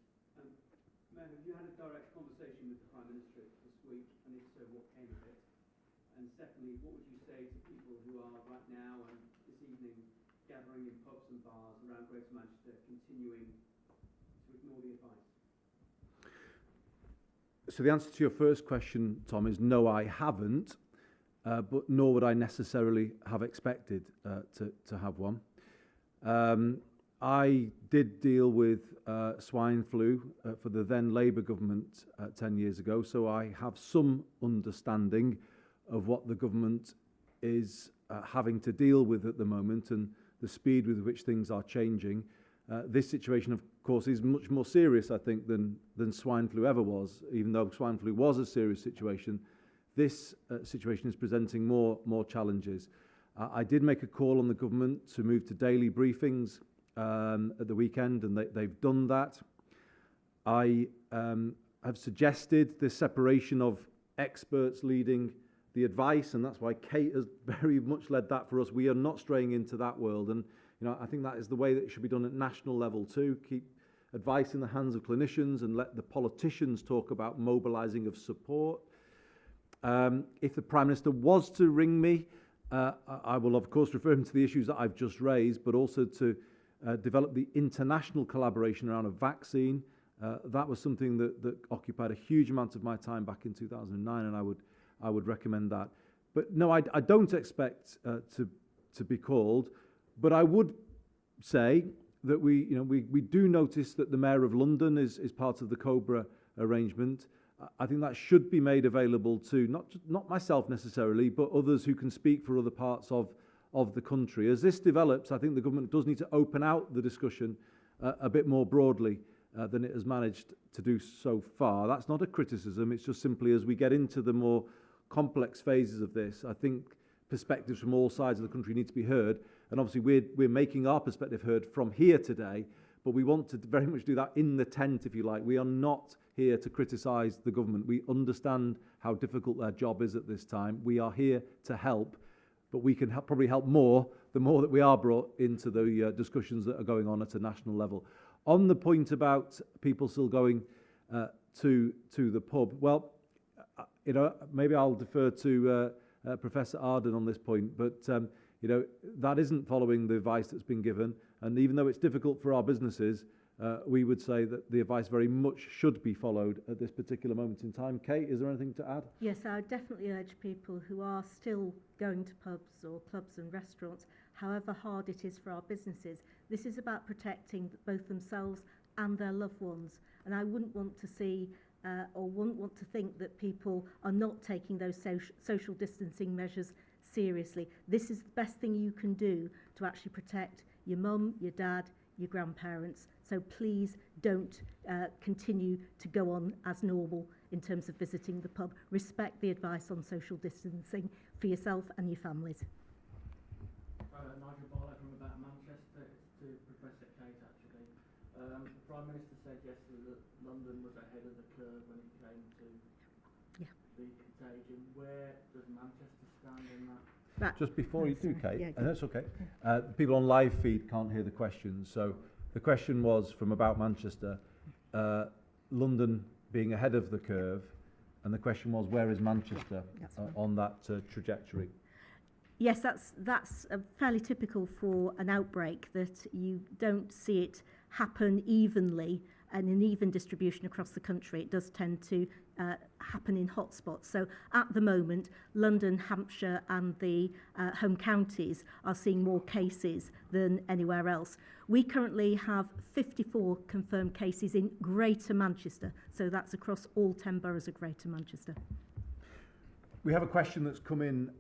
Ma'am, have you had a direct conversation with the Prime Minister this week, and if so, what came of it? And secondly, what would you say to people who are right now and this evening gathering in pubs and bars around Greater Manchester, continuing to ignore the advice? So the answer to your first question, Tom, is no, I haven't, but nor would I necessarily have expected to have one. I did deal with swine flu for the then Labour government 10 years ago, so I have some understanding of what the government is having to deal with at the moment and the speed with which things are changing. This situation, of course, is much more serious, I think, than swine flu ever was. Even though swine flu was a serious situation, this situation is presenting more challenges. I did make a call on the government to move to daily briefings at the weekend, and they've done that. I have suggested the separation of experts leading the advice, and that's why Kate has very much led that for us. We are not straying into that world, and I think that is the way that it should be done at national level too. Keep advice in the hands of clinicians and let the politicians talk about mobilising of support. If the Prime Minister was to ring me, I will of course refer him to the issues that I've just raised, but also to develop the international collaboration around a vaccine. That was something that occupied a huge amount of my time back in 2009, and I would recommend that. But no, I don't expect to be called, but I would say that we do notice that the Mayor of London is part of the COBRA arrangement. I think that should be made available to not myself necessarily, but others who can speak for other parts of the country. As this develops, I think the government does need to open out the discussion a bit more broadly than it has managed to do so far. That's not a criticism, it's just simply as we get into the more complex phases of this, I think perspectives from all sides of the country need to be heard, and obviously we're making our perspective heard from here today, but we want to very much do that in the tent, if you like. We are not here to criticise the government. We understand how difficult their job is at this time. We are here to help, but we can probably help more the more that we are brought into the discussions that are going on at a national level. On the point about people still going to the pub, well, maybe I'll defer to Professor Arden on this point, but that isn't following the advice that's been given, and even though it's difficult for our businesses, we would say that the advice very much should be followed at this particular moment in time. Kate, is there anything to add? Yes, I would definitely urge people who are still going to pubs or clubs and restaurants, however hard it is for our businesses, this is about protecting both themselves and their loved ones. And I wouldn't want to see or wouldn't want to think that people are not taking those social distancing measures seriously. This is the best thing you can do to actually protect your mum, your dad, your grandparents. So please don't continue to go on as normal in terms of visiting the pub. Respect the advice on social distancing for yourself and your families. Nigel Barlett from about Manchester. It's to Professor Kate, actually. The Prime Minister said yesterday that London was ahead of the curve when it came to the contagion. Where does Manchester stand in that? Right. Just before you do, Kate, Yeah, and that's okay. People on live feed can't hear the questions, so the question was from About Manchester, London being ahead of the curve, and the question was, where is Manchester on that trajectory? Yes, that's fairly typical for an outbreak, that you don't see it happen evenly and an even distribution across the country. It does tend to happen in hotspots. So at the moment, London, Hampshire and the home counties are seeing more cases than anywhere else. We currently have 54 confirmed cases in Greater Manchester. So that's across all 10 boroughs of Greater Manchester. We have a question that's come in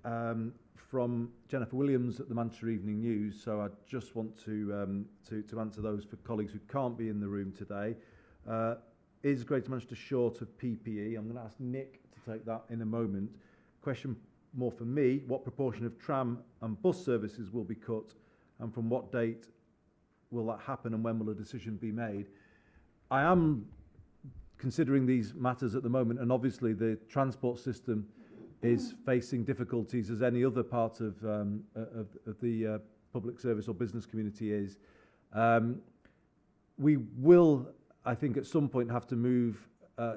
from Jennifer Williams at the Manchester Evening News, so I just want to answer those for colleagues who can't be in the room today. Is Greater Manchester short of PPE? I'm going to ask Nick to take that in a moment. Question more for me, what proportion of tram and bus services will be cut, and from what date will that happen, and when will a decision be made? I am considering these matters at the moment, and obviously the transport system is facing difficulties as any other part of the public service or business community is. We will, I think, at some point have to move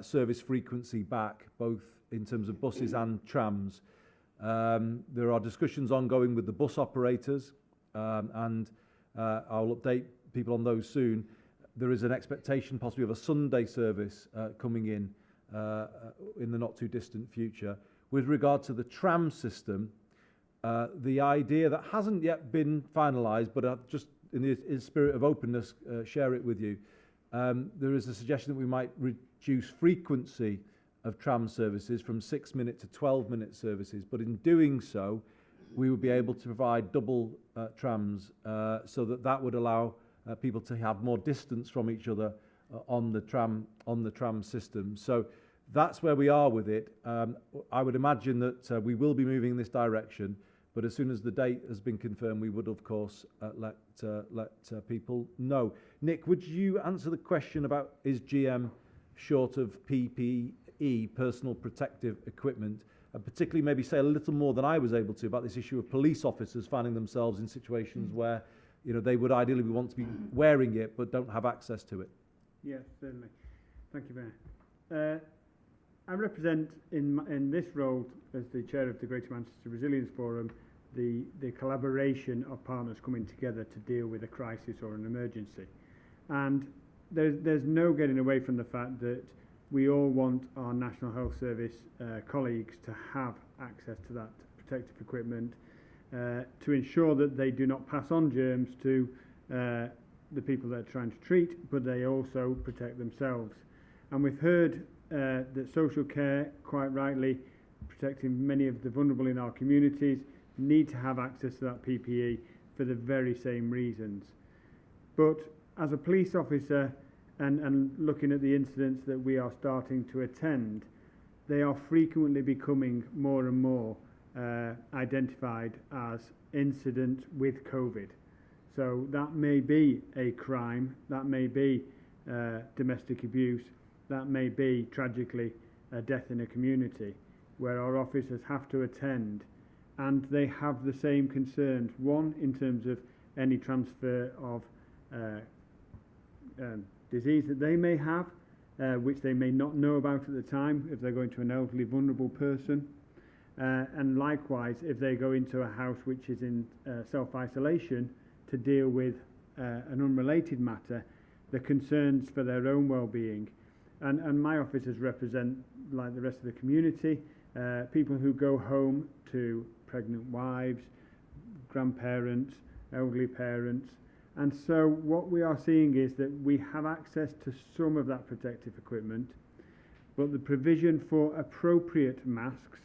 service frequency back, both in terms of buses and trams. There are discussions ongoing with the bus operators, and I'll update people on those soon. There is an expectation possibly of a Sunday service coming in the not too distant future. With regard to the tram system, the idea that hasn't yet been finalised, but in the spirit of openness, share it with you. There is a suggestion that we might reduce frequency of tram services from 6-minute to 12-minute services, but in doing so, we would be able to provide double trams, so that would allow people to have more distance from each other on the tram system. So that's where we are with it. I would imagine that we will be moving in this direction, but as soon as the date has been confirmed, we would of course let people know. Nick, would you answer the question about is GM short of PPE, personal protective equipment, and particularly maybe say a little more than I was able to about this issue of police officers finding themselves in situations where, you know, they would ideally want to be wearing it but don't have access to it? Yes, certainly. Thank you, Mayor. I represent in this role as the chair of the Greater Manchester Resilience Forum the collaboration of partners coming together to deal with a crisis or an emergency. And there's no getting away from the fact that we all want our National Health Service colleagues to have access to that protective equipment to ensure that they do not pass on germs to the people they're trying to treat, but they also protect themselves. And we've heard that social care, quite rightly, protecting many of the vulnerable in our communities, need to have access to that PPE for the very same reasons. But as a police officer and looking at the incidents that we are starting to attend, they are frequently becoming more and more identified as incidents with COVID. So that may be a crime, that may be domestic abuse, that may be, tragically, a death in a community where our officers have to attend, and they have the same concerns. One, in terms of any transfer of disease that they may have, which they may not know about at the time if they're going to an elderly, vulnerable person. And likewise, if they go into a house which is in self-isolation to deal with an unrelated matter, the concerns for their own well-being. And my officers represent, like the rest of the community, people who go home to pregnant wives, grandparents, elderly parents. And so what we are seeing is that we have access to some of that protective equipment, but the provision for appropriate masks,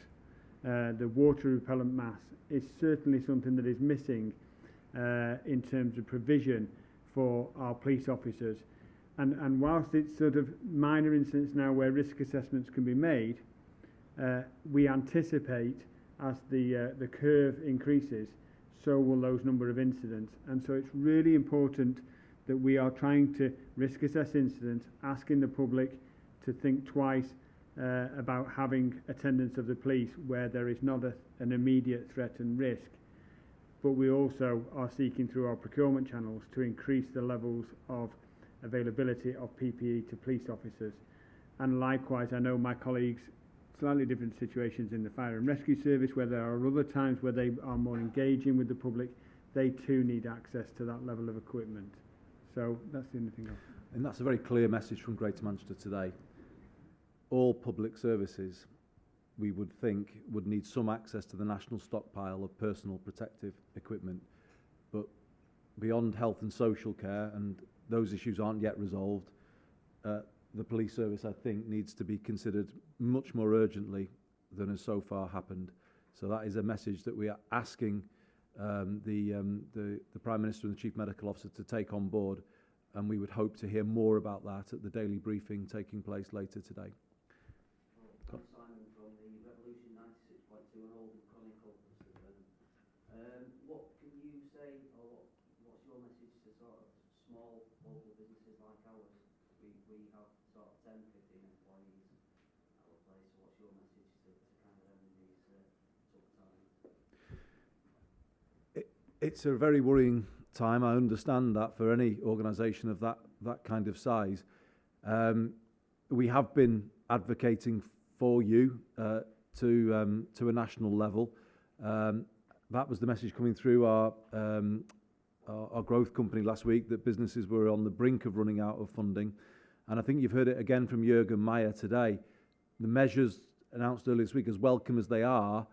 the water repellent mask, is certainly something that is missing in terms of provision for our police officers. And whilst it's sort of minor incidents now where risk assessments can be made, we anticipate as the curve increases, so will those number of incidents. And so it's really important that we are trying to risk assess incidents, asking the public to think twice about having attendance of the police where there is not an immediate threat and risk. But we also are seeking through our procurement channels to increase the levels of availability of PPE to police officers. And likewise, I know my colleagues, slightly different situations in the fire and rescue service, where there are other times where they are more engaging with the public, they too need access to that level of equipment. So that's the only thing I'll... And that's a very clear message from Greater Manchester today. All public services, we would think, would need some access to the national stockpile of personal protective equipment. But beyond health and social care, and those issues aren't yet resolved, the police service, I think, needs to be considered much more urgently than has so far happened. So that is a message that we are asking the Prime Minister and the Chief Medical Officer to take on board, and we would hope to hear more about that at the daily briefing taking place later today. I'm Simon from the Revolution 96.2 and Oldham Chronicle. What can you say, or what's your message to sort of small local businesses like ours? We have sort of 10, 15 employees at our place, so what's your message to kind of them in these tough times? It's a very worrying time. I understand that for any organisation of that kind of size. We have been advocating for you to a national level. That was the message coming through our growth company last week, that businesses were on the brink of running out of funding. And I think you've heard it again from Jürgen Meyer today. The measures announced earlier this week, as welcome as they are,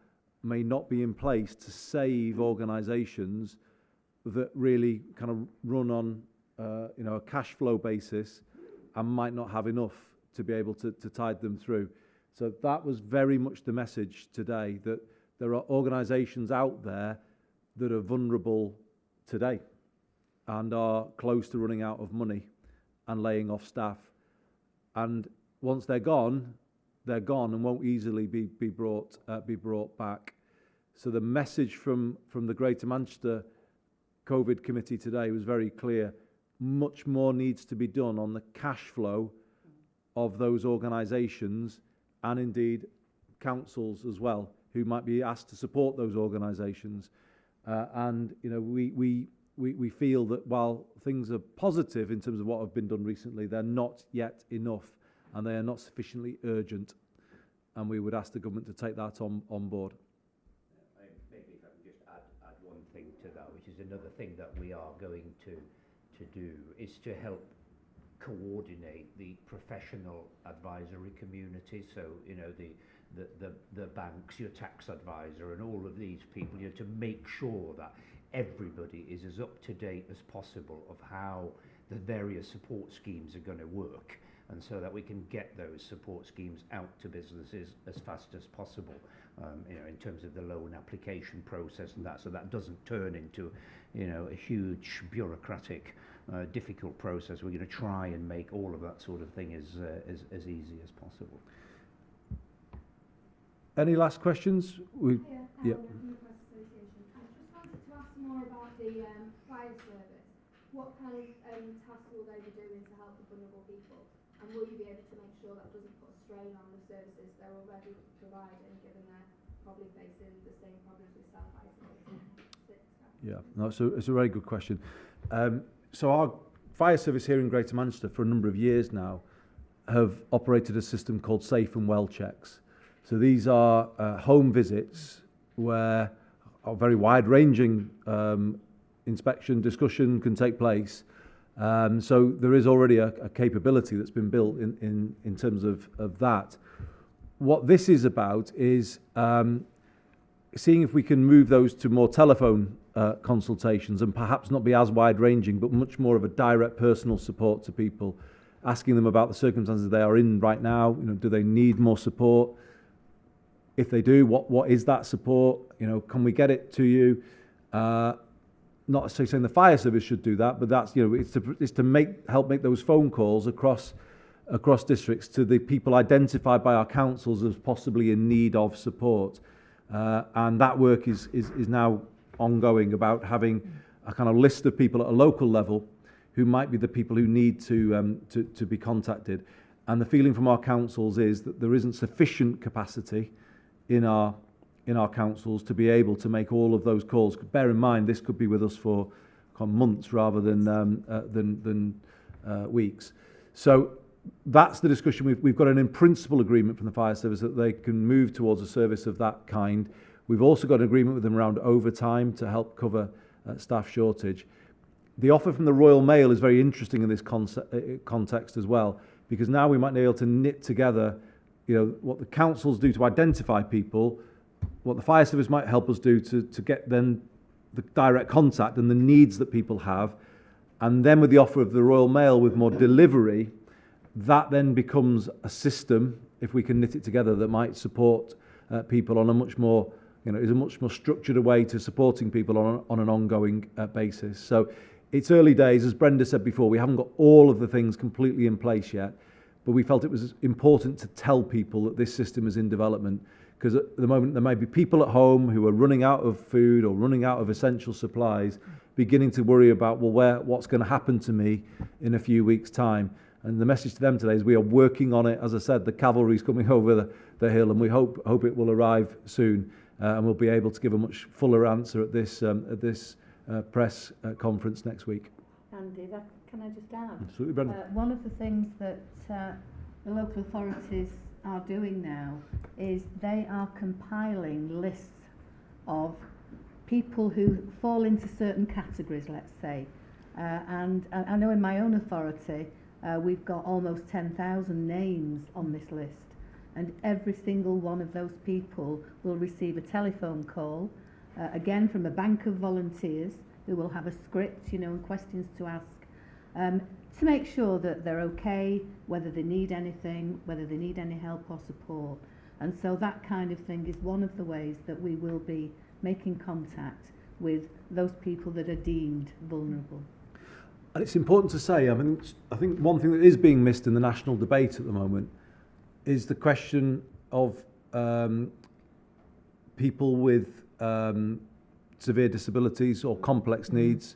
may not be in place to save organisations that really kind of run on a cash flow basis and might not have enough to be able to tide them through. So that was very much the message today, that there are organisations out there that are vulnerable today and are close to running out of money and laying off staff. And once they're gone and won't easily be brought back. So the message from the Greater Manchester COVID committee today was very clear. Much more needs to be done on the cash flow of those organisations, and indeed councils as well, who might be asked to support those organisations. And we feel that while things are positive in terms of what have been done recently, they're not yet enough, and they are not sufficiently urgent. And we would ask the government to take that on board. Maybe if I can just add one thing to that, which is another thing that we are going to do, is to help coordinate the professional advisory community. So, the banks, your tax advisor, and all of these people, to make sure that everybody is as up to date as possible of how the various support schemes are going to work, and so that we can get those support schemes out to businesses as fast as possible, in terms of the loan application process and that, so that doesn't turn into, a huge bureaucratic, difficult process. We're going to try and make all of that sort of thing as easy as possible. Any last questions? Yeah. From the Press Association. I just wanted to ask more about the fire service. What kind of tasks will they be doing to help the vulnerable people? And will you be able to make sure that doesn't put a strain on the services they're already providing, given they're probably facing the same problems with self-isolating? Yeah, no, so it's a very good question. So our fire service here in Greater Manchester for a number of years now have operated a system called Safe and Well checks. So these are home visits where a very wide-ranging inspection, discussion can take place. So there is already a capability that's been built in terms of that. What this is about is seeing if we can move those to more telephone consultations, and perhaps not be as wide-ranging, but much more of a direct personal support to people, asking them about the circumstances they are in right now. Do they need more support? If they do, what is that support? Can we get it to you? Not necessarily saying the fire service should do that, but that's it's to help make those phone calls across districts to the people identified by our councils as possibly in need of support, and that work is now ongoing, about having a kind of list of people at a local level who might be the people who need to be contacted. And the feeling from our councils is that there isn't sufficient capacity in our councils to be able to make all of those calls. Bear in mind, this could be with us for months rather than weeks. So that's the discussion. We've got an in-principle agreement from the fire service that they can move towards a service of that kind. We've also got an agreement with them around overtime to help cover staff shortage. The offer from the Royal Mail is very interesting in this context as well, because now we might be able to knit together what the councils do to identify people, what the fire service might help us do to get then the direct contact and the needs that people have, and then with the offer of the Royal Mail with more delivery, that then becomes a system, if we can knit it together, that might support people on a much more, is a much more structured way to supporting people on an ongoing basis. So it's early days, as Brenda said before. We haven't got all of the things completely in place yet, but we felt it was important to tell people that this system is in development, because at the moment there may be people at home who are running out of food or running out of essential supplies, beginning to worry about, what's going to happen to me in a few weeks' time. And the message to them today is we are working on it. As I said, the cavalry's coming over the hill, and we hope it will arrive soon, and we'll be able to give a much fuller answer at this press conference next week. Andy, can I just add? Absolutely, Brenda. One of the things that the local authorities are doing now is they are compiling lists of people who fall into certain categories, let's say. And I know in my own authority, we've got almost 10,000 names on this list. And every single one of those people will receive a telephone call, again from a bank of volunteers who will have a script, you know, and questions to ask, to make sure that they're okay, whether they need anything, whether they need any help or support. And so that kind of thing is one of the ways that we will be making contact with those people that are deemed vulnerable. And it's important to say, I think one thing that is being missed in the national debate at the moment is the question of people with severe disabilities or complex needs,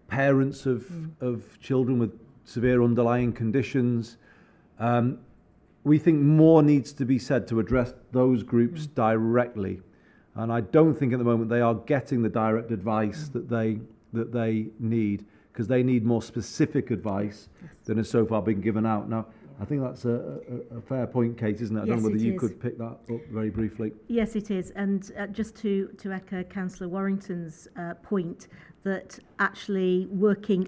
parents of children with severe underlying conditions. We think more needs to be said to address those groups directly. And I don't think at the moment they are getting the direct advice that they need, because they need more specific advice than has so far been given out. Now, I think that's a fair point, Kate, isn't it? I don't know whether you could pick that up very briefly. Yes, it is. And just to echo Councillor Warrington's point, that actually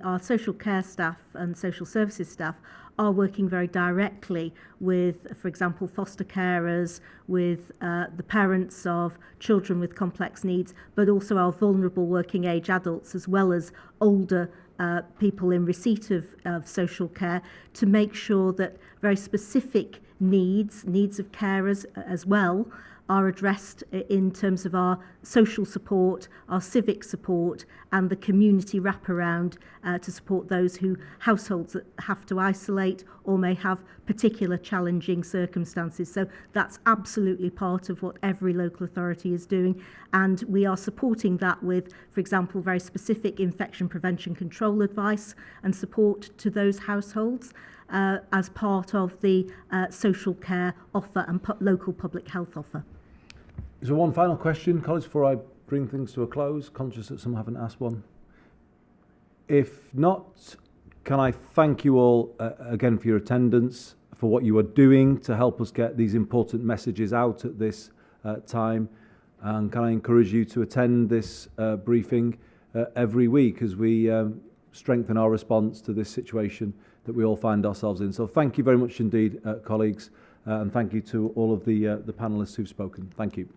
our social care staff and social services staff are working very directly with, for example, foster carers, with the parents of children with complex needs, but also our vulnerable working age adults, as well as older people in receipt of social care, to make sure that very specific needs of carers as well, are addressed in terms of our social support, our civic support, and the community wraparound to support those households that have to isolate or may have particular challenging circumstances. So that's absolutely part of what every local authority is doing, and we are supporting that with, for example, very specific infection prevention control advice and support to those households as part of the social care offer and local public health offer. Is there one final question, colleagues, before I bring things to a close? Conscious that some haven't asked one. If not, can I thank you all again for your attendance, for what you are doing to help us get these important messages out at this time, and can I encourage you to attend this briefing every week as we strengthen our response to this situation that we all find ourselves in. So thank you very much indeed, colleagues, and thank you to all of the panellists who've spoken. Thank you.